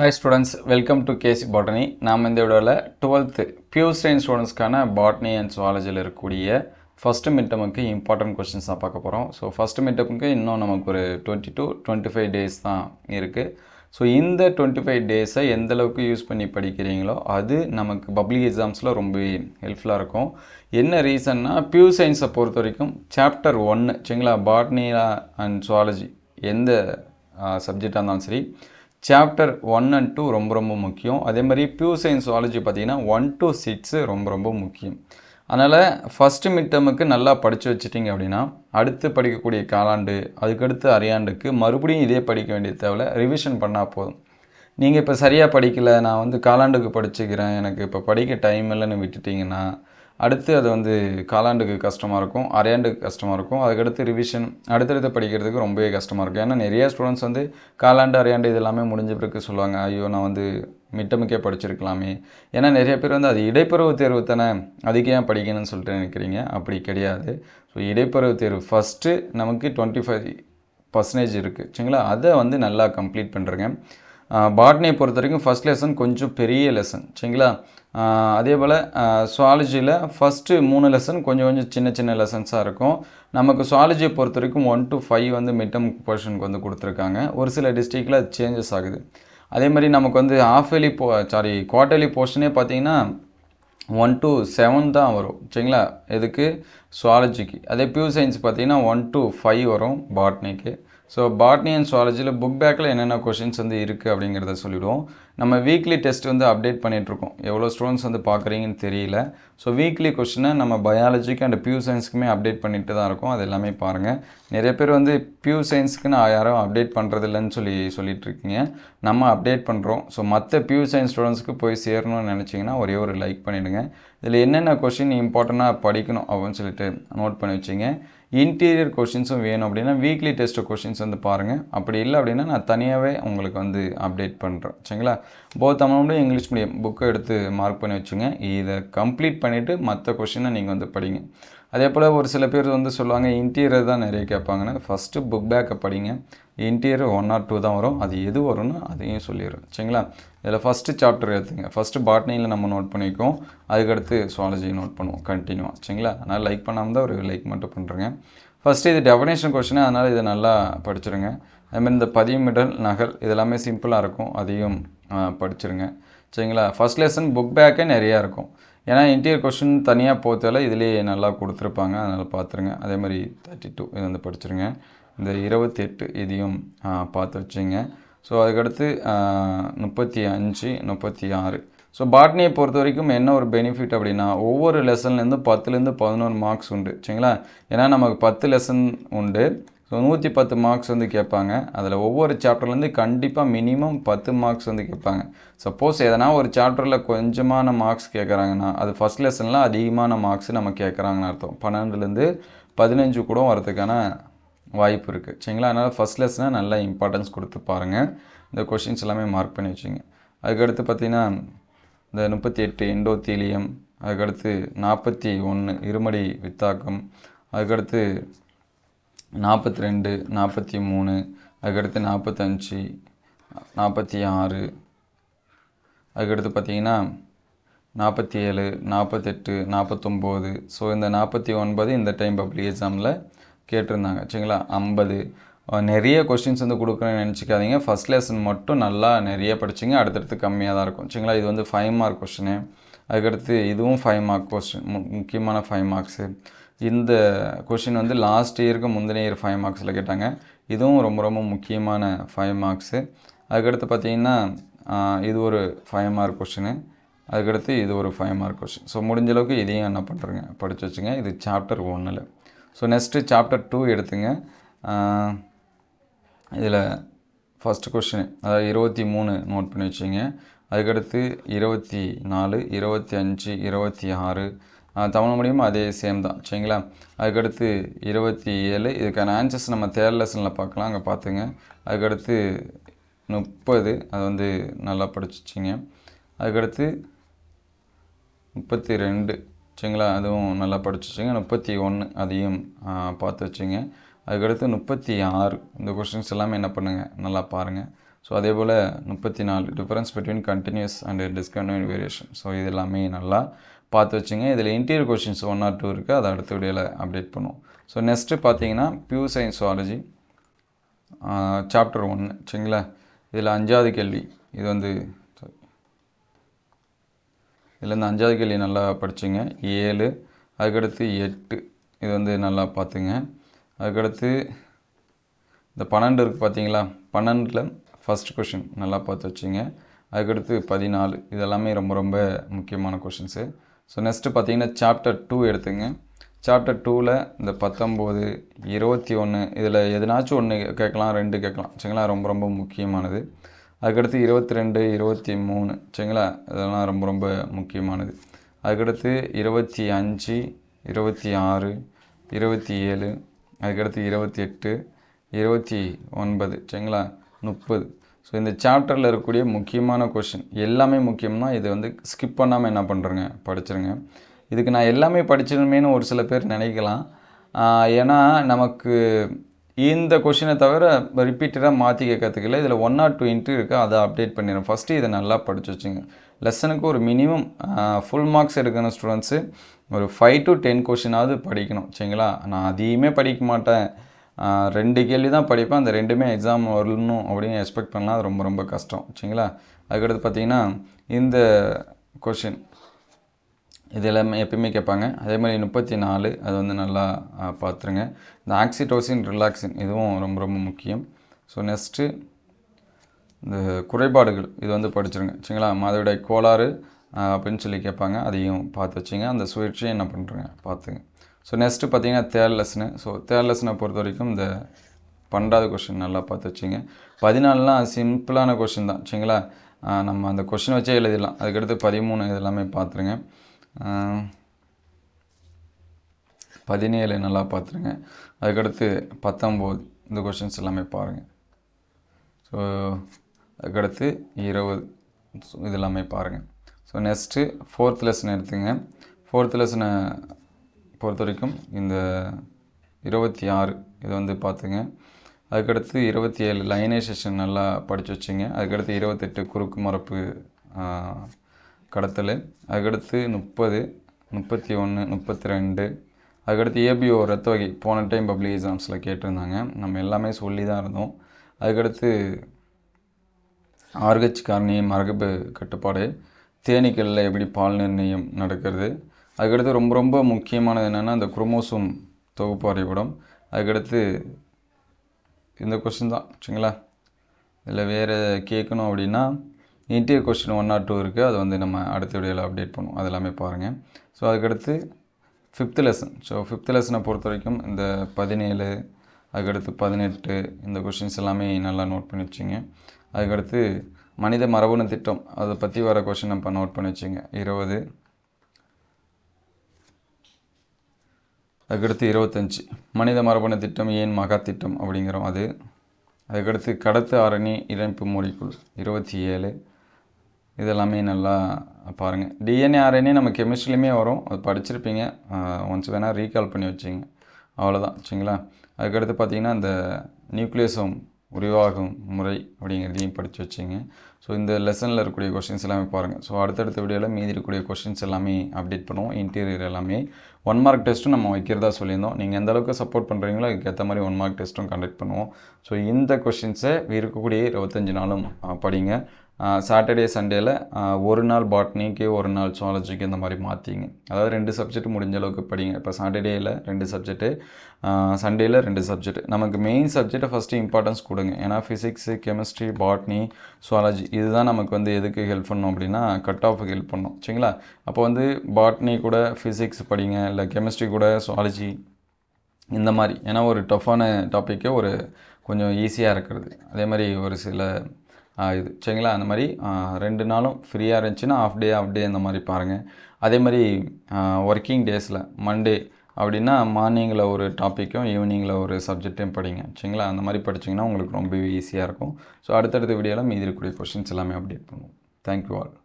Hi students, welcome to KC Botany. நாம் இந்த வீடியோவில் 12th Pure Science ஸ்டூடெண்ட்ஸ்க்கான பாட்னி அண்ட் சுவாலஜியில் இருக்கக்கூடிய ஃபஸ்ட்டு மிட்டமுக்கு இம்பார்ட்டன்ட் கொஸ்டின்ஸ் தான் பார்க்க போகிறோம். ஸோ ஃபஸ்ட்டு மிட்டமுக்கு இன்னும் நமக்கு ஒரு 22-25 டேஸ் தான் இருக்குது. ஸோ இந்த 25 டேஸை எந்தளவுக்கு யூஸ் பண்ணி படிக்கிறீங்களோ அது நமக்கு பப்ளிக் எக்ஸாம்ஸில் ரொம்ப ஹெல்ப்ஃபுல்லாக இருக்கும். என்ன ரீசன்னா பியூர் சயின்ஸை பொறுத்த வரைக்கும் சாப்டர் 1 சரிங்களா, பாட்னி அண்ட் சுவாலஜி எந்த சப்ஜெக்டாக இருந்தாலும் சரி சாப்டர் 1 and 2 ரொம்ப முக்கியம். அதே மாதிரி பியூர் சயின்ஸ் சுவாலஜி பார்த்திங்கன்னா 1 to 6 ரொம்ப முக்கியம். அதனால் ஃபஸ்ட்டு மிட் டேர்முக்கு நல்லா படித்து வச்சிட்டிங்க அப்படின்னா அடுத்து படிக்கக்கூடிய காலாண்டு அதுக்கடுத்து அரையாண்டுக்கு மறுபடியும் இதே படிக்க வேண்டிய தேவையில்ல, ரிவிஷன் பண்ணால் போதும். நீங்கள் இப்போ சரியாக படிக்கலை, நான் காலாண்டுக்கு படிச்சுக்கிறேன், எனக்கு இப்போ படிக்க டைம் இல்லைன்னு விட்டுட்டிங்கன்னா அடுத்து அது காலாண்டுக்கு கஷ்டமாக இருக்கும், அரையாண்டுக்கு கஷ்டமாக இருக்கும், அதுக்கடுத்து ரிவிஷன் அடுத்தடுத்து படிக்கிறதுக்கு ரொம்பவே கஷ்டமாக இருக்கும். ஏன்னா நிறைய ஸ்டூடெண்ட்ஸ் காலாண்டு அரையாண்டு இது எல்லாமே முடிஞ்ச பிறகு சொல்லுவாங்க, ஐயோ நான் மிட்டமுக்கே படிச்சிருக்கலாமே. ஏன்னா நிறைய பேர் அது இடைப்பருவ தேர்வு தானே, அதுக்கு ஏன் படிக்கணும்னு சொல்லிட்டு நினைக்கிறீங்க. அப்படி கிடையாது. ஸோ இடைப்பருவ தேர்வு ஃபஸ்ட்டு நமக்கு 25% இருக்குது சரிங்களா, அதை நல்லா கம்ப்ளீட் பண்ணுறேங்க. பாட்னியை பொறுத்த வரைக்கும் ஃபஸ்ட் லெசன் கொஞ்சம் பெரிய லெசன் சரிங்களா. அதே போல் சுவாலஜியில் ஃபஸ்ட்டு 3 லெசன் கொஞ்சம் சின்ன லெசன்ஸாக இருக்கும். நமக்கு சுவாலஜியை பொறுத்த வரைக்கும் 1 to 5 மிட்டம் போர்ஷனுக்கு கொடுத்துருக்காங்க. ஒரு சில டிஸ்ட்ரிக்டில் அது சேஞ்சஸ் ஆகுது. அதே மாதிரி நமக்கு ஆஃப் இயர்லி குவார்ட்டர்லி போர்ஷனே பார்த்திங்கன்னா 1 to 7 தான் வரும் சரிங்களா இதுக்கு சுவாலஜிக்கு. அதே பியூர் சயின்ஸ் பார்த்திங்கன்னா 1 to 5 வரும் பாட்னிக்கு. ஸோ பாட்னி அண்ட் சுவாலஜியில் புக் பேக்கில் என்னென்ன கொஷின்ஸ் இருக்குது அப்படிங்கிறத சொல்லிவிடுவோம். நம்ம வீக்லி டெஸ்ட் அப்டேட் பண்ணிகிட்ருக்கோம். எவ்வளோ ஸ்டூடெண்ட்ஸ் பார்க்குறீங்கன்னு தெரியல. ஸோ வீக்லி கொஷினை நம்ம பயாலஜிக்கு அண்ட் பியூர் சயின்ஸுக்குமே அப்டேட் பண்ணிட்டு தான் இருக்கோம். அது எல்லாமே பாருங்கள். நிறைய பேர் பியூர் சயின்ஸுக்குன்னு யாரும் அப்டேட் பண்ணுறதில்லன்னு சொல்லிகிட்ருக்கீங்க. நம்ம அப்டேட் பண்ணுறோம். ஸோ மற்ற பியூர் சயின்ஸ் ஸ்டூடெண்ட்ஸ்க்கு போய் சேரணும்னு நினச்சிங்கன்னா ஒரே ஒரு லைக் பண்ணிவிடுங்க. இதில் என்னென்ன கொஷின் இம்பார்ட்டண்ட்டாக படிக்கணும் அப்படின்னு சொல்லிட்டு நோட் பண்ணி வச்சிங்க. இன்டீரியர் கொஷின்ஸும் வேணும் அப்படின்னா வீக்லி டெஸ்ட் கொஷின்ஸ் பாருங்கள். அப்படி இல்லை அப்படின்னா நான் தனியாகவே உங்களுக்கு அப்டேட் பண்ணுறேன் சரிங்களா. Both Tamil medium English medium புக்கை எடுத்து மார்க் பண்ணி வச்சுங்க. இதை கம்ப்ளீட் பண்ணிவிட்டு மற்ற கொஷினை நீங்கள் படிங்க. அதே போல் ஒரு சில பேர் சொல்லுவாங்க இன்டீரியர் தான் நிறைய கேட்பாங்கன்னு. ஃபஸ்ட்டு புக் பேக்கை படிங்க. இன்டீரியர் 1 or 2 தான் வரும். அது எது வரும்னு அதையும் சொல்லிடுறேன் சரிங்களா. இதில் ஃபஸ்ட்டு சாப்டர் எடுத்துங்க. ஃபஸ்ட்டு பாட்னியில் நம்ம நோட் பண்ணிக்குவோம், அதுக்கடுத்து சுவாலஜி நோட் பண்ணுவோம் கண்டினியூவாக சரிங்களா. அதனால் லைக் பண்ணாமல் தான் ஒரு லைக் மட்டும் பண்ணுறேங்க. ஃபஸ்ட்டு இது டெஃபினேஷன் கொஷினு, அதனால் இதை நல்லா படிச்சுருங்க. அதுமாதிரி இந்த பதிமிடல் நகல் இதெல்லாமே சிம்பிளாக இருக்கும், அதையும் படிச்சுருங்க சரிங்களா. ஃபஸ்ட் லெசன் புக் பேக்கே நிறையா இருக்கும். ஏன்னா இன்டீரியர் கொஷின் தனியாக போத்தால இதிலேயே நல்லா கொடுத்துருப்பாங்க, அதனால் பார்த்துருங்க. அதே மாதிரி 32 இது படிச்சுருங்க. இந்த 28 இதையும் பார்த்து வச்சுங்க. ஸோ அதுக்கடுத்து 35, 36. ஸோ பாட்னியை பொறுத்த வரைக்கும் என்ன ஒரு பெனிஃபிட் அப்படின்னா ஒவ்வொரு லெசன்லேருந்து 10லேருந்து 11 மார்க்ஸ் உண்டு சரிங்களா. ஏன்னா நமக்கு 10 லெசன் உண்டு. ஸோ 110 மார்க்ஸ் கேட்பாங்க. அதில் ஒவ்வொரு சாப்டர்லேருந்து கண்டிப்பாக மினிமம் 10 மார்க்ஸ் கேட்பாங்க. சப்போஸ் எதனா ஒரு சாப்டரில் கொஞ்சமான மார்க்ஸ் கேட்குறாங்கன்னா அது ஃபஸ்ட் லெசனில் அதிகமான மார்க்ஸ் நம்ம கேட்குறாங்கன்னு அர்த்தம். 12லேருந்து 15 கூட வரதுக்கான வாய்ப்பு இருக்குது சரிங்களா. அதனால் ஃபஸ்ட் லெசனை நல்லா இம்பார்ட்டன்ஸ் கொடுத்து பாருங்கள். இந்த கொஷின்ஸ் எல்லாமே மார்க் பண்ணி வச்சுங்க. அதுக்கடுத்து பார்த்திங்கன்னா இந்த 38 எண்டோத்தீலியம், அதுக்கடுத்து 41 இருமடி வித்தாக்கம், அதுக்கடுத்து 42, 43, அதுக்கடுத்து 45, 46, அதுக்கடுத்து பார்த்திங்கன்னா 47, 48, 49. ஸோ இந்த 49 இந்த டைம் பப்ளிக் எக்ஸாமில் கேட்டிருந்தாங்க சரிங்களா. 50 நிறைய கொஸ்டின்ஸ் கொடுக்குறேன்னு நினச்சிக்காதீங்க. ஃபஸ்ட் லெசன் மட்டும் நல்லா நிறைய படிச்சிங்க, அடுத்தடுத்து கம்மியாக தான் இருக்கும் சரிங்களா. இது 5 மார்க் கொஸ்டினு, அதுக்கடுத்து இதுவும் 5 மார்க் கொஸ்டின், முக்கியமான 5 மார்க்ஸு. இந்த கொஷின் லாஸ்ட் இயருக்கு முந்தின இயர் 5 மார்க்ஸில் கேட்டாங்க. இதுவும் ரொம்ப முக்கியமான 5 மார்க்ஸு. அதுக்கடுத்து பார்த்திங்கன்னா இது ஒரு 5 மார்க் கொஷினு, அதுக்கடுத்து இது ஒரு 5 மார்க் கொஷின். ஸோ முடிஞ்ச அளவுக்கு இதையும் என்ன பண்ணுறேங்க படித்து வச்சுங்க. இது சாப்டர் 1. ஸோ நெக்ஸ்ட்டு சாப்டர் 2 எடுத்துங்க. இதில் ஃபஸ்ட்டு கொஷின் அதாவது 23 நோட் பண்ணி வச்சுங்க. அதுக்கடுத்து 24, 25, 26 தமிழ் மீடியம் அதே சேம் தான் சரிங்களா. அதுக்கடுத்து 27 இதுக்கான ஆன்சர்ஸ் நம்ம தேர்ட் லெசனில் பார்க்கலாம், அங்கே பார்த்துங்க. அதுக்கடுத்து 30 அது நல்லா படிச்சு வச்சிங்க. அதுக்கடுத்து 32 சரிங்களா, அதுவும் நல்லா படிச்சு வச்சுங்க. 31 அதையும் பார்த்து வச்சுங்க. அதுக்கடுத்து 36 இந்த கொஸ்டின்ஸ் எல்லாமே என்ன பண்ணுங்கள் நல்லா பாருங்கள். ஸோ அதே போல் 34 difference between continuous and discontinuous variation. So இது எல்லாமே நல்லா பார்த்து வச்சுங்க. இதில் இன்டீரியர் கொஷின்ஸ் 1 or 2 இருக்குது, அதை அடுத்த வீடியோவில் அப்டேட் பண்ணுவோம். ஸோ நெக்ஸ்ட்டு பார்த்தீங்கன்னா பியூர் சயின்ஸ் ஜுவாலஜி சாப்டர் 1 சரிங்களா. இதில் 5வது கேள்வி. இது வந்து இதில் இந்த 5வது கேள்வி நல்லா படிச்சுங்க. 7, அதுக்கடுத்து 8 இது வந்து நல்லா பார்த்துங்க. அதுக்கடுத்து இந்த 12 இருக்குது பார்த்தீங்களா, 12ல் ஃபஸ்ட் கொஷின் நல்லா பார்த்து வச்சுங்க. அதுக்கடுத்து 14 இதெல்லாமே ரொம்ப ரொம்ப முக்கியமான கொஷின்ஸு. ஸோ நெக்ஸ்ட்டு பார்த்தீங்கன்னா சாப்டர் 2 எடுத்துங்க. சாப்டர் 2ல் இந்த 19, 21 இதில் எதுனாச்சும் ஒன்று கேட்கலாம், 2 கேட்கலாம் சரிங்களா, ரொம்ப ரொம்ப முக்கியமானது. அதுக்கடுத்து 22, 23 சரிங்களா, இதெல்லாம் ரொம்ப ரொம்ப முக்கியமானது. அதுக்கடுத்து 25, 26, 27, அதுக்கடுத்து 28, 29 சரிங்களா, 30. ஸோ இந்த சாப்டரில் இருக்கக்கூடிய முக்கியமான கொஷின் எல்லாமே முக்கியம்னா இது வந்து ஸ்கிப் பண்ணாமல் என்ன பண்ணுறேங்க, படிச்சிருங்க. இதுக்கு நான் எல்லாமே படிச்சிருமேன்னு ஒரு சில பேர் நினைக்கலாம். ஏன்னா நமக்கு இந்த கொஷினை தவிர ரிப்பீட்டடாக மாற்றி கேட்கறதுக்கு இதில் 1 or 2 இன்ட்டு இருக்குது, அதை அப்டேட் பண்ணிடுறேன். ஃபஸ்ட்டு இதை நல்லா படித்து வச்சுங்க. லெசனுக்கு ஒரு மினிமம் ஃபுல் மார்க்ஸ் எடுக்கணும் ஸ்டூடெண்ட்ஸு, ஒரு 5 to 10 கொஷினாவது படிக்கணும் சரிங்களா. நான் அதிகமே படிக்க மாட்டேன், 2 கேள்வி தான் படிப்பேன், அந்த 2மே எக்ஸாம் வரணும் அப்படின்னு எக்ஸ்பெக்ட் பண்ணலாம், அது ரொம்ப ரொம்ப கஷ்டம் சரிங்களா. அதுக்கடுத்து பார்த்திங்கன்னா இந்த கொஷின் இது எல்லாமே எப்பயுமே கேட்பாங்க. அதே மாதிரி 34 அது வந்து நல்லா பார்த்துருங்க. இந்த ஆக்சிடோசின், ரிலாக்ஸின் இதுவும் ரொம்ப ரொம்ப முக்கியம். ஸோ நெக்ஸ்ட்டு இந்த குறைபாடுகள் இது வந்து படிச்சிருங்க சரிங்களா. மாதவிடாய் கோளாறு அப்படின்னு சொல்லி கேட்பாங்க, அதையும் பார்த்து வச்சுங்க. அந்த சுழற்சியை என்ன பண்ணுறேங்க பார்த்துங்க. ஸோ நெக்ஸ்ட்டு பார்த்தீங்கன்னா தேர்ட் லெசனு. ஸோ தேர்ட் லெசனை பொறுத்த வரைக்கும் இந்த 12வது கொஷின் நல்லா பார்த்து வச்சுங்க. 14லாம் சிம்பிளான கொஷின் தான் சரிங்களா, நம்ம அந்த கொஷின் வச்சே எழுதிடலாம். அதுக்கடுத்து 13 இதெல்லாமே பார்த்துருங்க. 17 நல்லா பார்த்துருங்க. அதுக்கடுத்து 19 இந்த கொஷின்ஸ் எல்லாமே பாருங்கள். ஸோ அதுக்கடுத்து 20 இது எல்லாமே பாருங்கள். ஸோ நெக்ஸ்ட்டு 4th லெசன் எடுத்துங்க. 4th லெசனை பொறுத்த வரைக்கும் இந்த 26 இது வந்து பார்த்துங்க. அதுக்கடுத்து 27 லைனைசேஷன் நல்லா படித்து வச்சுங்க. அதுக்கடுத்து 28 குறுக்கு மரப்பு கடத்தல். அதுக்கடுத்து 30, 31, 32. அதுக்கடுத்து ஏபிஓ ரத்த வகை போன டைம் பப்ளிக் எக்ஸாம்ஸில் கேட்டிருந்தாங்க, நம்ம எல்லாமே சொல்லி தான் இருந்தோம். அதுக்கடுத்து RH காரணி மரபு கட்டுப்பாடு, தேனீக்களில் எப்படி பால் நிர்ணயம் நடக்கிறது. அதுக்கடுத்து ரொம்ப ரொம்ப முக்கியமானது என்னென்னா இந்த குரோமோசோம் தொகுப்பு வரைபடம். அதுக்கடுத்து இந்த கொஷின் தான் சரிங்களா. இதில் வேறு கேட்கணும் அப்படின்னா இன்டீரியர் கொஷின் 1 or 2 இருக்குது, அது வந்து நம்ம அடுத்த வீடியோவில் அப்டேட் பண்ணுவோம், அது எல்லாமே பாருங்கள். ஸோ அதுக்கடுத்து 5th லெசன். ஸோ 5th லெசனை பொறுத்த வரைக்கும் இந்த 17, அதுக்கடுத்து 18 இந்த கொஷின்ஸ் எல்லாமே நல்லா நோட் பண்ணி வச்சுங்க. அதுக்கடுத்து மனித மரபணு திட்டம் அதை பற்றி வர கொஷின் நம்ம நோட் பண்ணி வச்சுங்க 20. அதுக்கடுத்து 25 மனித மரபணு திட்டம் ஏன் மகா திட்டம் அப்படிங்கிறோம் அது. அதுக்கடுத்து கடத்து ஆரணி இணைப்பு மூலிக்குள் 27 இதெல்லாமே நல்லா பாருங்கள். டிஎன்ஏ ஆர்என்ஏ நம்ம கெமிஸ்ட்ரிலையுமே வரும், அது படிச்சிருப்பீங்க, ஒன்ஸ் வேணால் ரீகால் பண்ணி வச்சிங்க, அவ்வளோதான் சரிங்களா. அதுக்கடுத்து பார்த்திங்கன்னா இந்த நியூக்ளியஸோம் உருவாகும் முறை அப்படிங்கிறதையும் படித்து வச்சிங்க. ஸோ இந்த லெசனில் இருக்கக்கூடிய கொஷின்ஸ் எல்லாமே பாருங்கள். ஸோ அடுத்தடுத்த வீடியோவில் மீதி இருக்கக்கூடிய கொஷின்ஸ் எல்லாமே அப்டேட் பண்ணுவோம். இன்டீரியர் எல்லாமே 1 மார்க் டெஸ்ட்டும் நம்ம வைக்கிறதா சொல்லியிருந்தோம். நீங்கள் எந்த அளவுக்கு சப்போர்ட் பண்ணுறீங்களோ அதுக்கேற்ற மாதிரி 1 மார்க் டெஸ்ட்டும் கண்டக்ட் பண்ணுவோம். ஸோ இந்த கொஷின்ஸை இருக்கக்கூடிய 25 நாளும் படிங்க. சாட்டர்டே சண்டேயில் ஒரு நாள் பாட்னிக்கு, ஒரு நாள் ஜுவாலஜிக்கு இந்த மாதிரி மாற்றிங்க. அதாவது 2 சப்ஜெக்ட் முடிஞ்ச அளவுக்கு படிங்க. இப்போ சாட்டர்டேயில் 2 சப்ஜெக்ட்டு, சண்டேயில் 2 சப்ஜெக்ட். நமக்கு மெயின் சப்ஜெக்டை ஃபஸ்ட்டு இம்பார்ட்டன்ஸ் கொடுங்க. ஏன்னா ஃபிசிக்ஸு, கெமிஸ்ட்ரி, பாட்னி, ஜுவாலஜி இதுதான் நமக்கு வந்து எதுக்கு ஹெல்ப் பண்ணும் அப்படின்னா கட் ஆஃபுக்கு ஹெல்ப் பண்ணும் சரிங்களா. அப்போ வந்து பாட்னி கூட ஃபிசிக்ஸ் படிங்க, இல்லை கெமிஸ்ட்ரி கூட ஜுவாலஜி இந்த மாதிரி. ஏன்னா ஒரு டஃப்பான டாப்பிக்கே ஒரு கொஞ்சம் ஈஸியாக இருக்கிறது. அதே மாதிரி ஒரு சில இது சரிங்களா. அந்த மாதிரி 2 நாளும் ஃப்ரீயாக இருந்துச்சுன்னா ஆஃப் டே அந்த மாதிரி பாருங்கள். அதே மாதிரி ஒர்க்கிங் டேஸில் மண்டே அப்படின்னா மார்னிங்கில் ஒரு டாப்பிக்கும் ஈவினிங்கில் ஒரு சப்ஜெக்டையும் படிங்க சரிங்களா. அந்த மாதிரி படிச்சிங்கன்னா உங்களுக்கு ரொம்பவே ஈஸியாக இருக்கும். ஸோ அடுத்தடுத்த வீடியோவில் மீதி இருக்கக்கூடிய கொஷின்ஸ் எல்லாமே அப்டேட் பண்ணுவோம். Thank you all.